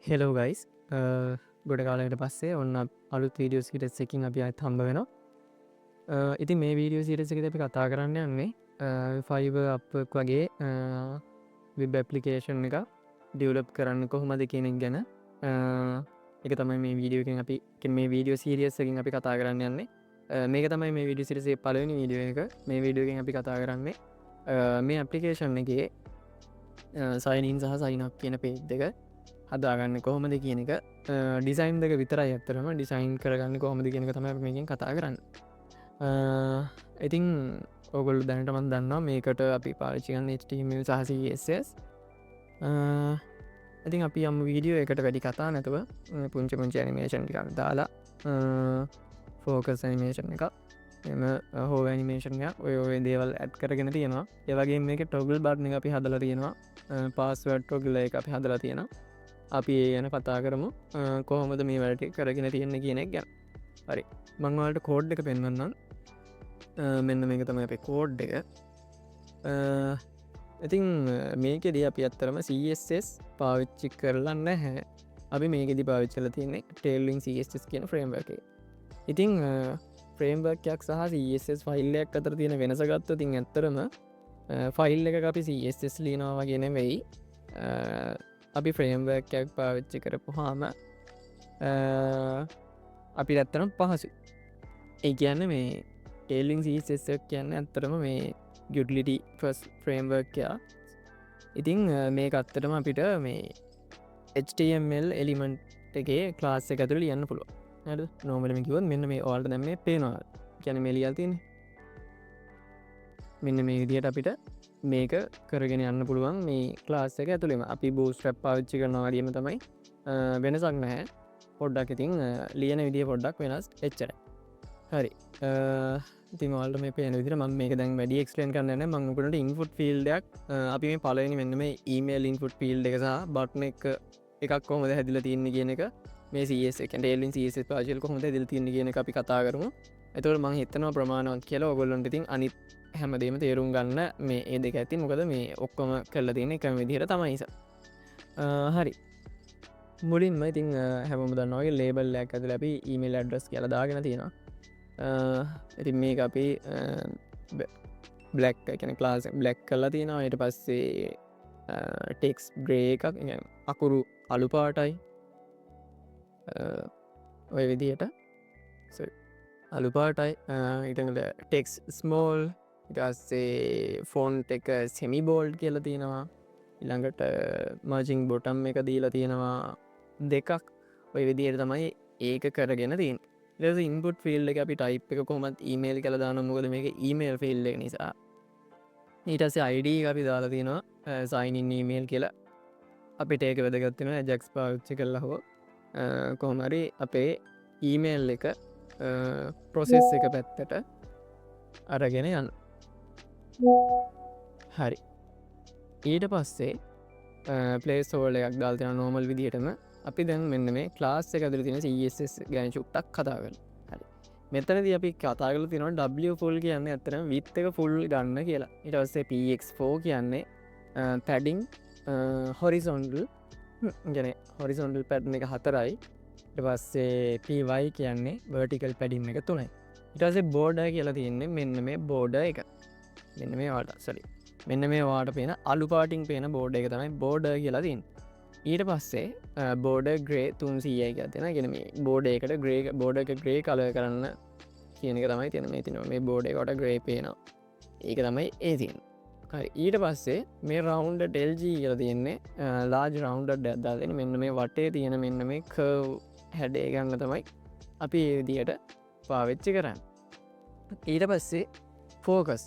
Hello guys ගොඩ කාලයට පස්සේ ඔන්න අලුත් වීඩියෝ සිටස් එකින් අපි අත් හම්බ වෙනවා. ඉතින් මේ වීඩියෝ සිටස් එක අපි කතා කරන්න යන්නේ ෆයිව අප්ක් වගේ විබ් ඇප්ලිකේෂන් එක ඩියවලප් කරන්න කොහොමද කියනෙක් ගැන එක තමයි මේ වීඩියෝකින් අපි මේ වීඩියෝ සිරියස්සකින් අපි කතා කරන්න යන්නේ. මේක තමයි මේ විඩිය සිරසේ පලවෙනි වීඩියෝ එක මේ වීඩියෝකින් අපි කතා කරන්නේ මේ ඇප්ලිකේෂන් එකේ සයිනින් සහ සයිනක් කියන පේජ් දෙක හදාගන්න කොහොමද කියන එක ඩිසයින් දෙක විතර ඇත්තරම ඩිසයින් කරගන්න කොහොමද කියනක තම මේකින් කතා කරන්න. ඉතින් ඔගොල් දැනටමන් දන්නවා මේකට අපි පාවිච්චිකන්න HTML සහසස්. ඉතින් අපි යම් වීඩියෝ එකට වැඩි කතා නැතුව පුංචි පුංචි ඇනිමේෂන් ටිකක් දාලා ෆෝකස් ඇනිමේෂන් එක එම හෝ ඇනිමේෂන්ය ඔය දේවල් ඇත් කරගෙන තියෙනවා. ඒවගේ මේක ටොගල් බාට්න අපි හදල තියෙනවා පාස්වඩ් ටොගල එක අපි හදලා තියෙනවා. අපි ඒ යන කතා කරමු කොහොමද මේ වැඩට කරගෙන තියෙන්න කියනෙක් ගැන. හරි මංවලට කෝඩ් එක පෙන්වන්නම්. මෙන්න මේක තම අපේ කෝඩ් එක. ඉතින් මේකෙද අපි අත්තරම CSS පාවිච්චි කරලන්න හැ අපි මේකෙදි පාවිච්චල තියන්නේ ටේල්ලිින් CSS කියන ෆ්‍රේම්බ එක. ඉතිං ෆ්‍රේම්බර්කයක් සහ CSS ෆයිල්ලයක් අතර තියෙන වෙනසගත්ත තින් ඇත්තරම ෆයිල් එක අපි CSS ලීනවා ගෙන වෙයි. අපි ෆ්‍රේම්වර්කයක් පාවිච්චි කරපු හාම අපි ඇත්තරම් පහසු ඒ කියන්න මේ ටේලිං සීසෙස්සක් කියන්න ඇත්තරම මේ ගුඩලිටි ෆස් ෆ්‍රේම්වර්කයා. ඉතිං මේ අත්තටම අපිට මේ HTML එලිමන්ට් එකේ ක්ලාස් එක ඇතුළ ලියන්න පුළුව ද නෝමලම කිවත් මෙන්න මේ ඕල්ට දැම පේනවා ගැන මෙලියල්තින් මෙන්න මේ විදියට අපිට මේක කරගෙන යන්න පුළුවන් මේ ක්ලාස් එක ඇතුළෙම අපි බූස්ට්‍රප් පාවිච්චි කරනවා වගේම තමයි වෙනසක් නැහැ. පොඩ්ඩක් ඉතින් ලියන විදිිය පොඩ්ඩක් වෙනස් එච්චර හරි ඉතින් ඔල්ට මේ පේන විදිර ම මේක දැන් වැඩි එක්ස්ලේන් කරන්න මංගකට ඉන්ෆුට් ෆිල්ඩක් අපි මේ පලනි මෙන්න මේ ඊමේල් ඉන්ෆුට් ෆිල්් එක සහ බට්න එකක් කොමද හැදිල තියන්න කියන එක මේ ේලින් ස පාජල් කොහොද දිල් තියන්න කියන අපි කතා කරමු. ඇතුවල් මං හිතනවා ප්‍රමාණවත් කියල ඔගොල්ලොන්ට තින් අනිත් හැමදේම තේරුම් ගන්න මේ ඒ දෙක ඇති මොකද මේ ඔක්කොම කල්ල තියෙන එකම විදිහර තමයිස. හරි මුලින්ම ඉතින් හැම දන්නවගේ ලේබල්ලයක් ඇතු ලැබි ඊමේල් ඇඩ්‍රස් කියල දාගෙන තියෙනවා. ඉතින් මේ අපි බ්ලක් කැන ලාස් බ්ලක් කල්ලා තියෙනවා යට පස්සේ ටෙක්ස් ග්‍රේ එකක් අකුරු අලු පාටයි ඔය විදියට අලුපාටයි ඉටඟට ටෙක්ස් ස්මෝල් ඉටස්සේ ෆෝන්ට එක සෙමි බෝල්ඩ් කියල තියෙනවා. ඉළඟට මජිං බොටම් එක දීලා තියෙනවා දෙකක් ඔය විදියට තමයි ඒක කරගෙන තින් ලෙස ඉන්පුට් ෆිල්් එක අපි ටයිප් එක කොමත් ඊමේල් කළ දාන මොකද මේක ඊමේල් ෆිල්් එක නිසා ඊටස්සේ අයිඩ අපි දාලා තියෙනවා සයිනින් ඊමේල් කියලා අපිට ඒක වැදගත්තින ජක්ස් පාච්චි කල්ල හෝ කොහමරි අපේ ඊමේල් එක ප්‍රොසෙස් එක පැත්තට අරගෙන යන්න. හරි ඊට පස්සේ පලේස්ෝල එකක් දාල්තන නෝමල් විදිහටම අපි දැන් මෙන්න මේ ක්ලාස් එක ඇතුර තින CSS ගැන චුට්ටක් කතාගන්න. හරි මෙතනද අපි කතාගල තින W ෆුල් කියන්න ඇතරම විත් එක ෆුල් ගන්න කියලා. ඉට ඔස්සේ PX4 කියන්නේ පැඩිං හොරිසොන්ඩල් ගැන හොරිසොන්ඩල් පැඩ්න එක 4යි. පස්සේ පවයි කියන්නේ වර්ටිකල් පැඩිම් එක 3යි. ඉටසේ බෝඩ කියලා තියන්නේ මෙන්න මේ බෝඩ එක මෙන්න මේ වාට සරි මෙන්න මේ වාට පේන අලු පාටිං පේන බෝඩ් එක තමයි බෝඩ කියලා තින්. ඊට පස්සේ බෝඩ ග්‍රේ 300යි ගත්තින ගෙන මේ බෝඩ එකට ග්‍රේ බෝඩ එක ග්‍රේ කල කරන්න කියනක තමයි තියන මේ තින මේ බෝඩ එකට ග්‍රේ පේනවා ඒක තමයි ඒ තින්. ඊට පස්සේ මේ රවන්්ඩ ටෙල්ජී කියල තියෙන්නේ ලාජ රවන්්ඩ ඇත්දාලෙන මෙන්න මේ වටේ තියෙන මෙන්න මේ කව් හැඩේ ගන්න තමයි අපි ඒදියට පාවෙච්චි කරන්න. ඊට පස්සේ ෆෝකස්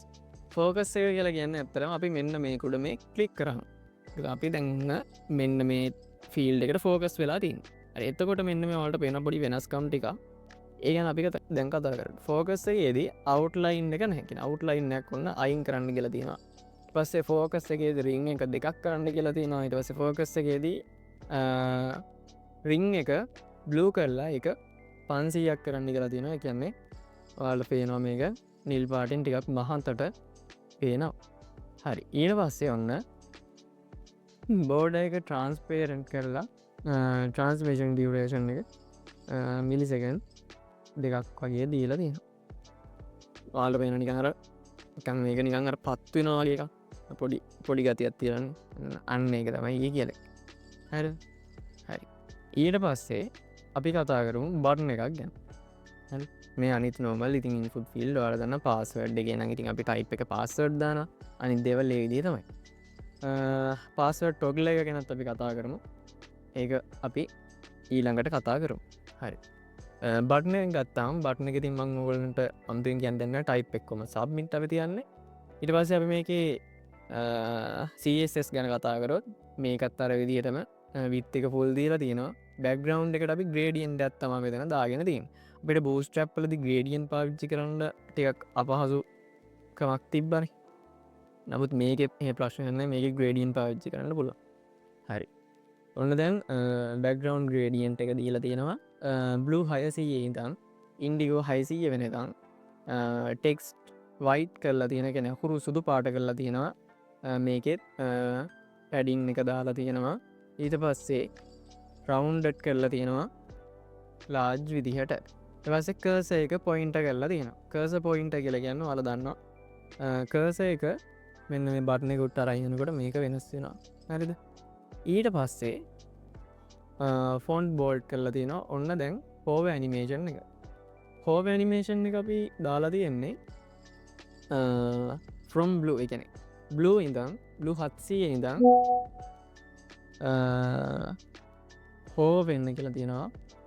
ෆෝකස් එක කියලා කියන්න ඇත්තරම අපි මෙන්න මේ කුඩ මේ කලික් කරන්න අපි දැන්න මෙන්න මේ ෆිල් එකට ෆෝකස් වෙලා තින් එතකොට මෙන්න මේ වලට පෙන පොඩි වෙනස්කම් ටික ඒගැන අපි දැන් කතා කර ෆෝකස්සේේදී අවට්ලයින් එක නැකින අවට්ලයින්නයක් ඔන්න අයින් කරන්න කියලා තියෙනවා. පස්සේ ෆෝකස් එකේ රිං එක දෙකක් කරන්න කියලා තියෙනවා. ඊට පස්සේ ෆෝකස් එකේදී රිං එක බ්ලූ කරලා එක 500ක් කරන්න කියලා තියෙනවා. කියන්නේ ඔයාලට පේනවා මේක නිල් පාටින් ටිකක් මහන්තට පේනවා. හරි ඊට පස්සේ ඔන්න බෝඩ එක ට්‍රන්ස්පේරන්ට් කරලා ට්‍රන්ස්මේෂන් ඩියවරේෂන් එක මිලිසකන් දෙකක් වගේ දීලා තියෙන වාල පේන නිකහර එකන් මේක නිකන් අර පත්වෙනවාගේ එක පොඩි ගති අත්තිරන්න අන්න එක තමයි ඒ කියල හැර හරි ඊට පස්සේ අපි කතා කරුම් බටන එකක් ගැන මේ අනිත් නොමල් ඉතින් ඉන්ෆුට් ෆිල් වරදන්න පාස්වඩ් ගෙන ඉතින් අපි ටයිප් එක පාස්වඩ් දාන අනි දෙවල් ඒවිදිී තමයි පාස්වඩ් ටොගල එක ගැනත් අපි කතා කරමු ඒක අපි ඊළඟට කතා කරු හරි බට්නය ගත්තාම් බට්න එක තින් මං ඔවලට අන්තුවෙන් ගැන්දන්න ටයිප් එක්කොම සබ්මිට අපි තියන්නේ ඉට පස්ස අපි මේකේ CSS ගැන කතාකරොත් මේකත් අර විදිහටම විත්තක පුල් දීලා තියෙනවා බැග්‍රවන්් එකට අපි ග්‍රේඩියන් ඇත්තම මෙතන දාගෙන තින් අපට බෝස්ට්‍රප්ලදි ග්‍රේඩියන් පාවිච්චි කරන්න ටිකක් අපහසුකමක් තිබ්බරි නමුත් මේක ඒ ප්‍රශ්නයන්න මේක ග්‍රේඩියන් පාවිච්චි කරන්න පුල හරි ඔන්න දැන් බැග්‍රවන්් ග්‍රේඩියන්ට එක දීලා තියෙනවා බ්ලු හයසයේ ඉතන් ඉන්ඩිගෝ හයිසීය වෙනතන් ටෙක්ස් වයිට් කරලා තියෙන කෙන හුරු සුදු පාට කරලා තියෙනවා මේකෙත් පැඩිං එක දාලා තියෙනවා ඊට පස්සේ රවුන්්ඩට් කරලා තියෙනවා ලාජ් විදිහට එවස කර්ස එක පොයින්ට කරලා තියෙන කර්ස පොයින්ට කියල ගන්න වල දන්නවා කර්ස එක මෙන්න මේ බට්නෙකුට්ට අරයනකොට මේක වෙනස් වෙනවා හරිද ඊට පස්සේ ෆොන්් බෝල්ඩ් කරලා තියෙන ඔන්න දැන් හෝව ඇනිමේෂන් එක හෝව ඇනිමේෂන් එක අපි දාලා තියෙන්නේ ෆ්‍රොම් බ්ලු එකන බ්ලු ඉඳම් බ්ලු හත්සිය ඉඳම් හෝ වෙන්න කියලා තියෙනවා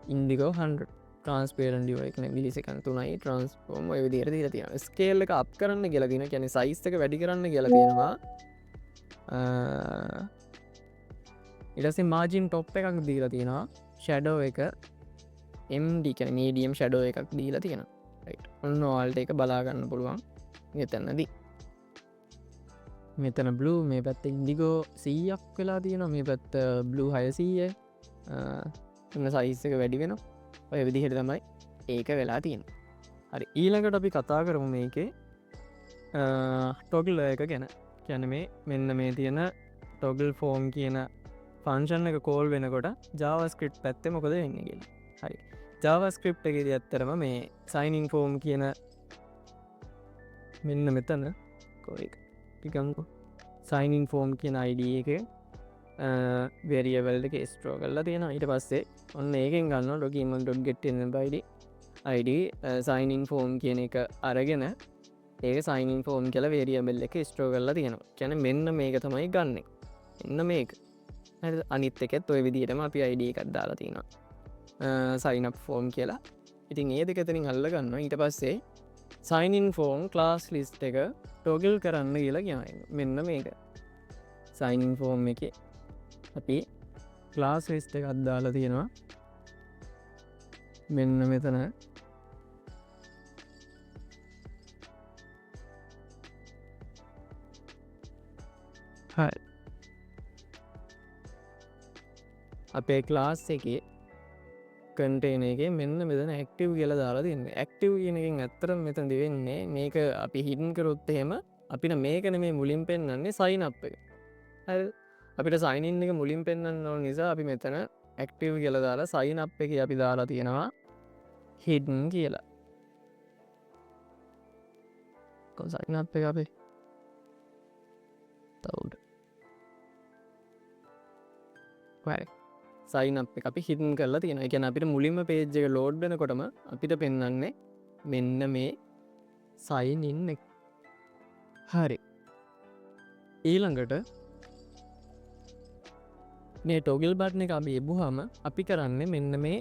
ඉන්ඩිකෝ 100 ට්‍රන්ස්පේරන් ඩිය එකන මිලිසකන් තුනයි ට්‍රන්ස්පෝර්ම් ඔය විදිහට දීලා තියෙනවා ස්කේල් එක අප් කරන්න කියලා තියෙනවා කියන්නේ සයිස් එක වැඩි කරන්න කියලා තියෙනවා ඊට පස්සේ මාජින් টොප් එකක් දීලා තියෙනවා ෂැඩෝ එක MD කියන්නේ මීඩියම් ෂැඩෝ එකක් දීලා තියෙනවා රයිට් ඔන්න ඔයාලට ඒක බලා ගන්න පුළුවන් මෙතනදී මෙතන බ්ලු මේ පැත්ත ඉන්ඩිගෝ 100ක් වෙලා තියෙනවා මේ පැත්ත බ්ලු 600 එන්න සයිස් එක වැඩි වෙනවා ඔය විදිහට තමයි ඒක වෙලා තියෙන හරි ඊළඟට අපි කතා කරමු මේකේ ටොගල් එක ගැන කියන මේ මෙන්න මේ තියෙන ටොගල් ෆෝම් කියන ෆංශන් එක කෝල් වෙනකොට ජාවස්ක්‍රිප් පැත්තේ මොකද වෙන්නේ කියලා හරි ජාවස්ක්‍රිප් එකේදී ඇත්තරම මේ සයිනින් ෆෝම් කියන මෙන්න මෙතන කොයි ටිකන්කෝ සයිනින් ෆෝම් කියන ID එක වෙරියවල්ට ස්ට්‍රෝ කරලා තියෙන ඊට පස්සේ ඔන්න ඒකෙන් ගන්න ඩොකීමල්.get ID සයිනින් ෆෝම් කියන එක අරගෙන ඒක සයිනින් ෆෝම් කියල වේරියබල් එක ස්ට්‍රෝ කරලා තියෙනවා කියන මෙන්න මේක තමයි ගන්න එන්න මේක අනිත් එකෙත් ඔය විදිහටම අපි ID එකක් දාලා තියෙනවා සයිනප් ෆෝම් කියලා ඉතින් ඒ දෙකතරින් අල්ල ගන්න ඊට පස්සේ සයිනින් ෆෝම් ක්ලාස් ලිස්ට් එක ටෝගල් කරන්න කියලා කියන මෙන්න මේක සයිනින් ෆෝම් එක අපි ක්ලාස් ලිස්ට් එක අද්දාලා තියෙනවා මෙන්න මෙතන හරි අපේ ක්ලාස් එකේ කන්ටේන එක මෙන්න මෙතන ඇක්ටව් කියල දාලා තින්න ඇක්ටව් කියනකින් ඇත්තර මෙතන දෙවෙන්නේ මේක අපි හිටන් කරොත් එහෙම අපිට මේකන මේ මුලින් පෙන්න්නන්නේ සයින් අප් එක අපිට සයිනින් එක මුලින් පෙන්න්න ඕ නිසා අපි මෙතන ඇක්ටව් කියල දාලා සයින් අප් එක අපි දාලා තියෙනවා හිඩන් කියලා සයින් අප් එක අපේ තවුඩ සයින් අප් එක අපි හිටන් කරලා තියෙන එක අපිට මුලින්ම පේජ් එක ලෝඩ් වෙනකොටම අපිට පෙන්වන්නේ මෙන්න මේ සයින් ඉන්න එක හරි ඊළඟට මේ ටොගල් බට්න එක අපි එබුහම අපි කරන්න මෙන්න මේ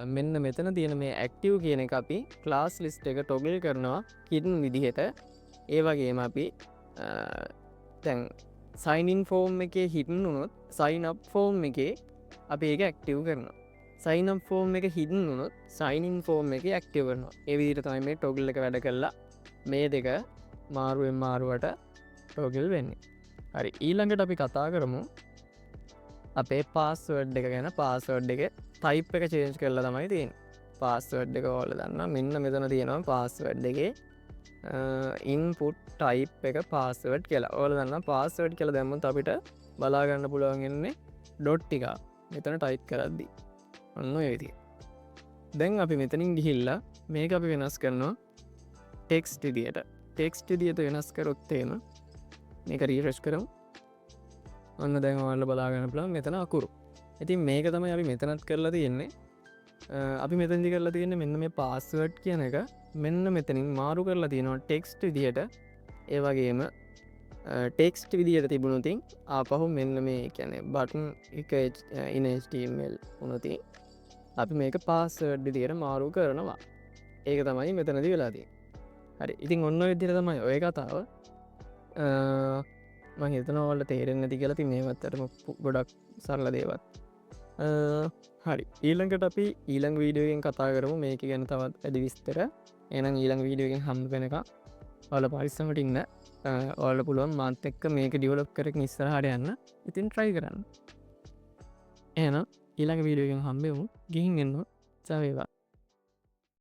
මෙන්න මෙතන තියෙන මේ ඇක්ටව් කියන එක අපි ක්ලාස් ලිස්ට් එක ටොගල් කරනවා හිටන් විදිහට ඒ වගේම අපි තැන් සයිනින් ෆෝම් එක හිටන් වුණොත් සයින් අප් ෆෝම් එකේ අපි ඒක ඇක්ටව් කරනවා සයිනම් ෆෝම් එක හිටන් වුණොත් සයිනින් ෆෝම් එක ඇක්ටව කරනවා එවිදිට තමයි මේ ටොගල් එක වැඩ කරලා මේ දෙක මාරුවෙන් මාරුවට ටෝගල් වෙන්නේ හරි ඊළඟට අපි කතා කරමු අපේ පාස්වර්ඩ් එක ගැන පාස්වර්ඩ් එක ටයිප් එක චේන්ජ් කරලා තමයි තියෙන පාස්වර්ඩ් එක ඕල දන්න මෙන්න මෙතන තියෙනවා පාස්වර්ඩ් එකේ ඉන්පුට් ටයිප් එක පාස්වර්ඩ් කියලා ඕල දන්න පාස්වර්ඩ් කියල දැම්මුත් අපිට බලාගන්න පුළුවන් එන්නේ ඩොට් ටික මෙතන ටයිප් කරද්දි ඔන්න ඒති. දැන් අපි මෙතනින් ගිහිල්ලා මේක අපි වෙනස් කරනවා ටෙක්ස්ට් විදියට. ටෙක්ස්ට් විදියට වෙනස් කරොත්තේම මේක රීෆ්‍රෙෂ් කරමු. ඔන්න දැන් ඔයාලට බලාගන්න පුළුවන් මෙතන අකුරු. ඉතින් මේක තමයි අපි මෙතනත් කරලා තියෙන්නේ. අපි මෙතනදි කරලා තියෙන්නේ මෙන්න මේ පාස්වර්ඩ් කියන එක මෙන්න මෙතනින් මාරු කරලා තියෙනවා ටෙක්ස්ට් විදියට. ඒ වගේම ටෙක්ස්ට් විදියට තිබුණොතින් ආපහු මෙන්න මේ කියන්නේ බටන් එක in HTML වුණොතින් අපි මේක පාස්වර්ඩ් විදියට මාරු කරනවා. ඒක තමයි මෙතනදී වෙලා තියෙන්නේ. හරි. ඉතින් ඔන්න ඔය විදිහට තමයි ඔය කතාව. මම හිතනවා ඔයාලට තේරෙන්නේ නැති කියලා. ඉතින් මේවත් අරම ගොඩක් සරල දේවල්. හරි. ඊළඟට අපි ඊළඟ වීඩියෝ එකෙන් කතා කරමු මේක ගැන තවත් වැඩි විස්තර. එහෙනම් ඊළඟ වීඩියෝ එකෙන් හම්බ වෙනකම් ඔයාලා පරිස්සමට ඉන්න. ඔයාලට පුළුවන් මාත් එක්ක මේක ඩෙවලොප් කරගෙන ඉස්සරහට යන්න. ඉතින් try කරන්න. එහෙනම් ඊළඟ වීඩියෝ එකෙන් හම්බෙමු. ගිහින් එන්න. චා වේවා.